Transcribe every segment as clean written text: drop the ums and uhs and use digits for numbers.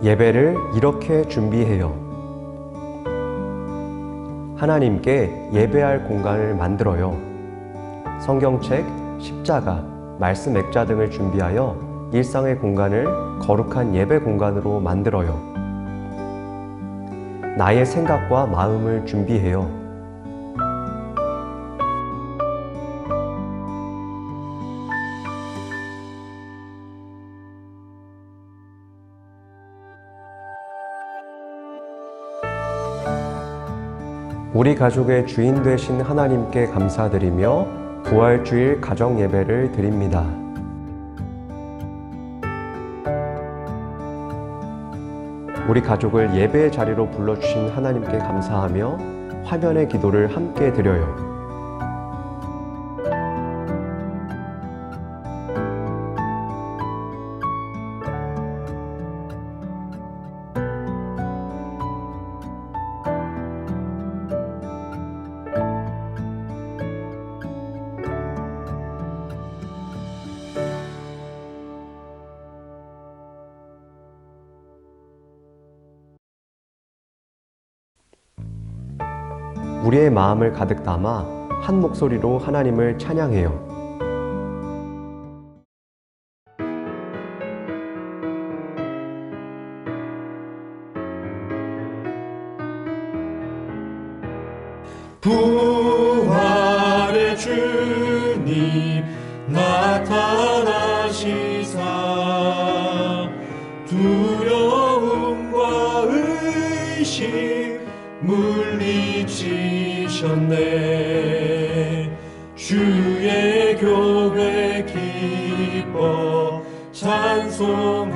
예배를 이렇게 준비해요. 하나님께 예배할 공간을 만들어요. 성경책, 십자가, 말씀 액자 등을 준비하여 일상의 공간을 거룩한 예배 공간으로 만들어요. 나의 생각과 마음을 준비해요. 우리 가족의 주인 되신 하나님께 감사드리며 부활주일 가정 예배를 드립니다. 우리 가족을 예배의 자리로 불러주신 하나님께 감사하며 화면의 기도를 함께 드려요. 우리의 마음을 가득 담아 한 목소리로 하나님을 찬양해요. 부활의 주님 나타나시사 두려움과 의심 물리치셨네. 주의 교회 기뻐 찬송하여라.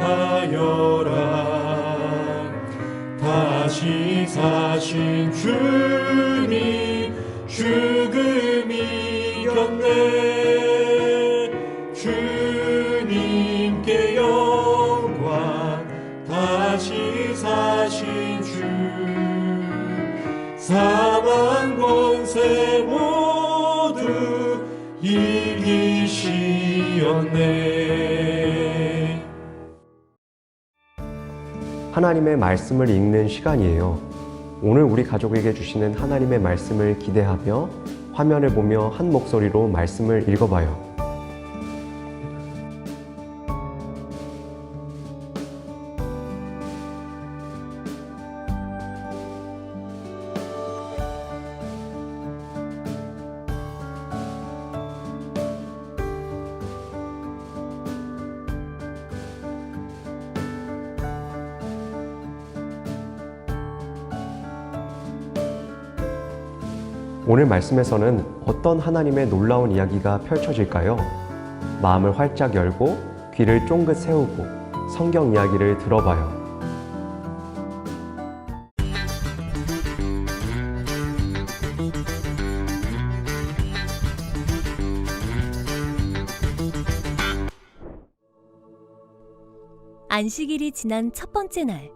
다시 사신 주님 죽음 이겼네. 주님께 영광. 다시 사신 주 사망 권세 모두 이기시었네. 하나님의 말씀을 읽는 시간이에요. 오늘 우리 가족에게 주시는 하나님의 말씀을 기대하며 화면을 보며 한 목소리로 말씀을 읽어봐요. 오늘 말씀에서는 어떤 하나님의 놀라운 이야기가 펼쳐질까요? 마음을 활짝 열고 귀를 쫑긋 세우고 성경 이야기를 들어봐요. 안식일이 지난 첫 번째 날,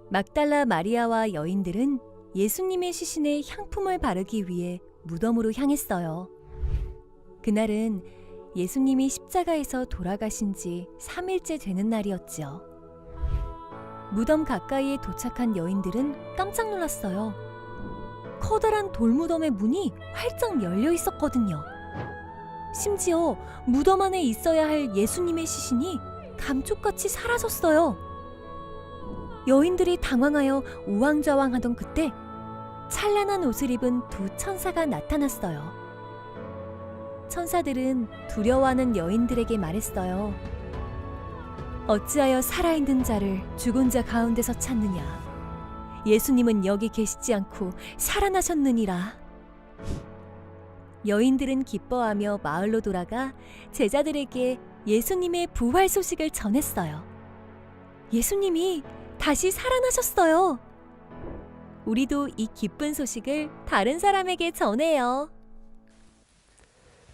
막달라 마리아와 여인들은 예수님의 시신에 향품을 바르기 위해 무덤으로 향했어요. 그날은 예수님이 십자가에서 돌아가신 지 3일째 되는 날이었죠. 무덤 가까이에 도착한 여인들은 깜짝 놀랐어요. 커다란 돌무덤의 문이 활짝 열려 있었거든요. 심지어 무덤 안에 있어야 할 예수님의 시신이 감쪽같이 사라졌어요. 여인들이 당황하여 우왕좌왕하던 그때 찬란한 옷을 입은 두 천사가 나타났어요. 천사들은 두려워하는 여인들에게 말했어요. 어찌하여 살아있는 자를 죽은 자 가운데서 찾느냐? 예수님은 여기 계시지 않고 살아나셨느니라. 여인들은 기뻐하며 마을로 돌아가 제자들에게 예수님의 부활 소식을 전했어요. 예수님이 다시 살아나셨어요. 우리도 이 기쁜 소식을 다른 사람에게 전해요.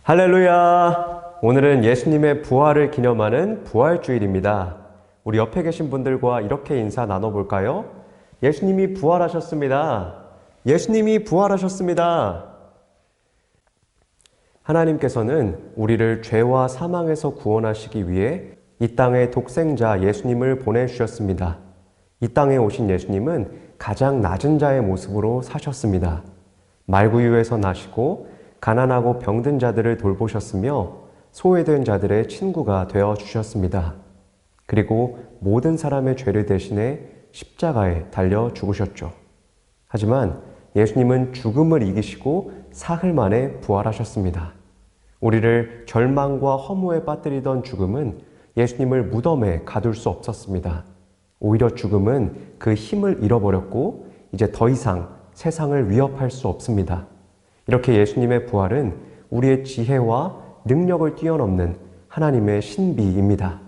할렐루야! 오늘은 예수님의 부활을 기념하는 부활주일입니다. 우리 옆에 계신 분들과 이렇게 인사 나눠볼까요? 예수님이 부활하셨습니다. 예수님이 부활하셨습니다. 하나님께서는 우리를 죄와 사망에서 구원하시기 위해 이 땅에 독생자 예수님을 보내주셨습니다. 이 땅에 오신 예수님은 가장 낮은 자의 모습으로 사셨습니다. 말구유에서 나시고 가난하고 병든 자들을 돌보셨으며 소외된 자들의 친구가 되어 주셨습니다. 그리고 모든 사람의 죄를 대신해 십자가에 달려 죽으셨죠. 하지만 예수님은 죽음을 이기시고 사흘 만에 부활하셨습니다. 우리를 절망과 허무에 빠뜨리던 죽음은 예수님을 무덤에 가둘 수 없었습니다. 오히려 죽음은 그 힘을 잃어버렸고 이제 더 이상 세상을 위협할 수 없습니다. 이렇게 예수님의 부활은 우리의 지혜와 능력을 뛰어넘는 하나님의 신비입니다.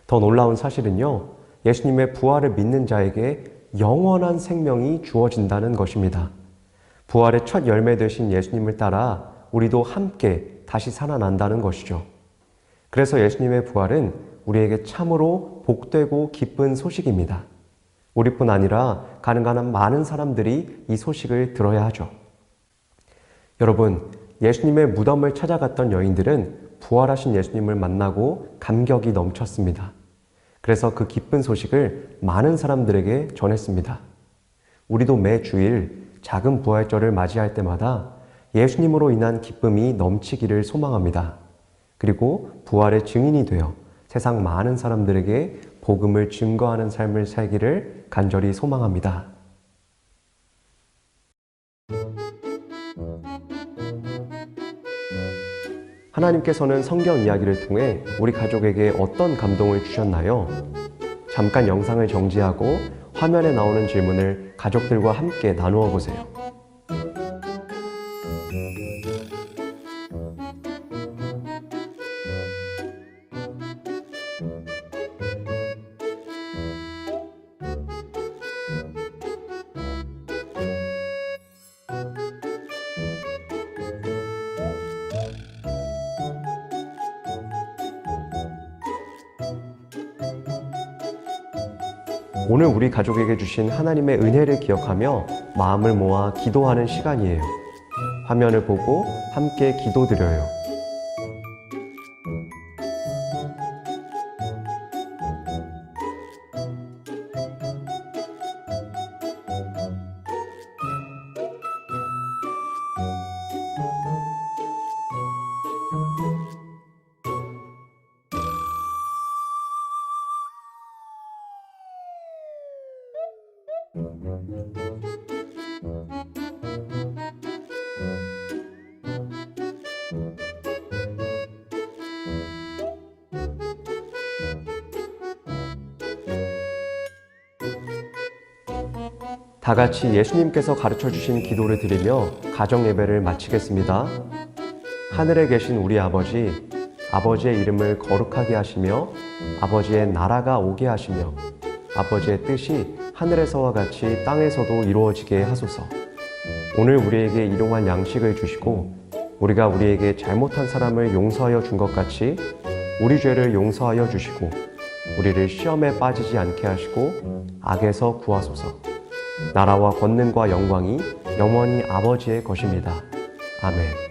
더 놀라운 사실은요, 예수님의 부활을 믿는 자에게 영원한 생명이 주어진다는 것입니다. 부활의 첫 열매 되신 예수님을 따라 우리도 함께 다시 살아난다는 것이죠. 그래서 예수님의 부활은 우리에게 참으로 복되고 기쁜 소식입니다. 우리뿐 아니라 가능한 많은 사람들이 이 소식을 들어야 하죠. 여러분, 예수님의 무덤을 찾아갔던 여인들은 부활하신 예수님을 만나고 감격이 넘쳤습니다. 그래서 그 기쁜 소식을 많은 사람들에게 전했습니다. 우리도 매 주일 작은 부활절을 맞이할 때마다 예수님으로 인한 기쁨이 넘치기를 소망합니다. 그리고 부활의 증인이 되어 세상 많은 사람들에게 복음을 증거하는 삶을 살기를 간절히 소망합니다. 하나님께서는 성경 이야기를 통해 우리 가족에게 어떤 감동을 주셨나요? 잠깐 영상을 정지하고 화면에 나오는 질문을 가족들과 함께 나누어 보세요. 오늘 우리 가족에게 주신 하나님의 은혜를 기억하며 마음을 모아 기도하는 시간이에요. 화면을 보고 함께 기도드려요. 다 같이 예수님께서 가르쳐 주신 기도를 드리며 가정 예배를 마치겠습니다. 하늘에 계신 우리 아버지, 아버지의 이름을 거룩하게 하시며 아버지의 나라가 오게 하시며 아버지의 뜻이 하늘에서와 같이 땅에서도 이루어지게 하소서. 오늘 우리에게 일용할 양식을 주시고 우리가 우리에게 잘못한 사람을 용서하여 준 것 같이 우리 죄를 용서하여 주시고 우리를 시험에 빠지지 않게 하시고 악에서 구하소서. 나라와 권능과 영광이 영원히 아버지의 것입니다. 아멘.